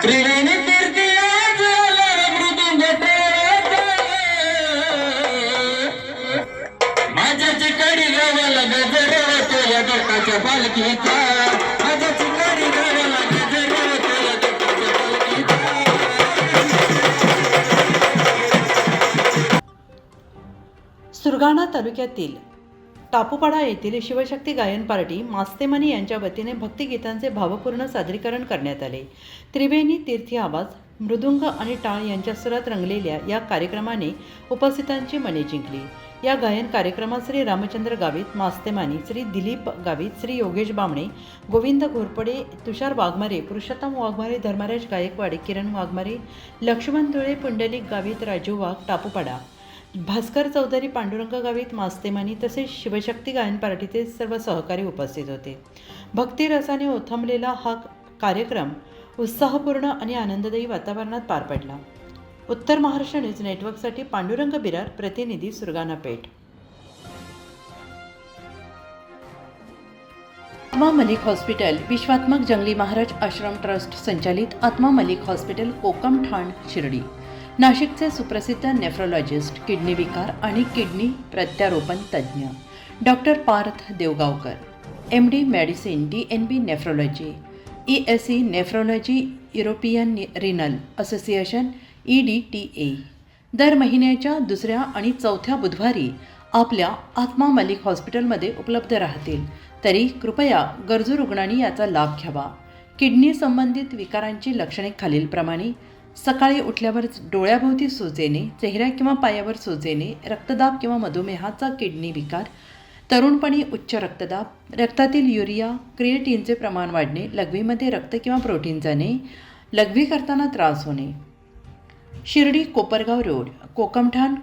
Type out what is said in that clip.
त्रिवेणी तीर्थी मृदुंग माझ्या चिकडी गावाला गजर या डोकाच्या पालखीचा माझ्या चिकडी गावाला गजर या डोकाच्या पालखीचा. सुरगाणा तालुक्यातील टापूपाडा येथील शिवशक्ती गायन पार्टी मास्तेमानी यांच्या वतीने भक्तिगीतांचे भावपूर्ण सादरीकरण करण्यात आले. त्रिवेणी तीर्थी आवाज, मृदुंग आणि टाळ यांच्या सुरात रंगलेल्या या कार्यक्रमाने उपस्थितांची मने जिंकली. या गायन कार्यक्रमात श्री रामचंद्र गावित मास्तेमानी, श्री दिलीप गावित, श्री योगेश बामणे, गोविंद घोरपडे, तुषार वाघमारे, पुरुषोत्तम वाघमारे, धर्मराज गायकवाड, किरण वाघमारे, लक्ष्मण तुळे, पुंडलिक गावित, राजू वाघ टापूपाडा, भास्कर चौधरी, पांडुरंग गावित मास्तेमानी तसेच शिवशक्ती गायन पार्टीचे सर्व सहकारी उपस्थित होते. भक्तिरसाने ओथंबलेला हा कार्यक्रम उत्साहपूर्ण आणि आनंददायी वातावरणात पार पडला. उत्तर महाराष्ट्र न्यूज नेटवर्कसाठी पांडुरंग बिरार, प्रतिनिधी सुरगाणा पेठ. आत्मा मलिक हॉस्पिटल, विश्वात्मक जंगली महाराज आश्रम ट्रस्ट संचालित आत्मा मलिक हॉस्पिटल, कोकम ठाण, शिर्डी. नाशिकचे सुप्रसिद्ध नेफ्रोलॉजिस्ट, किडनी विकार आणि किडनी प्रत्यारोपण तज्ज्ञ doctor Parth Devgaonkar, MD medicine, DNB nephrology, ESE nephrology, European renal association EDTA. दर महिन्याच्या दुसऱ्या आणि चौथ्या बुधवारी आपल्या आत्मा मलिक हॉस्पिटलमध्ये उपलब्ध राहतील. तरी कृपया गरजू रुग्णांनी याचा लाभ घ्यावा. किडनी संबंधित विकारांची लक्षणे खालीलप्रमाणे: सकाळी उठल्यावर डोळ्याभोवती सूज येणे, चेहऱ्या किंवा पायावर सूज येणे, रक्तदाब किंवा मधुमेहाचा किडनी विकार, तरुणपणी उच्च रक्तदाब, रक्तातील युरिया क्रिएटिनचे प्रमाण वाढणे, लघवीमध्ये रक्त किंवा प्रोटीन जाणे, लघवी करताना त्रास होणे. शिर्डी कोपरगाव रोड, कोकमठाण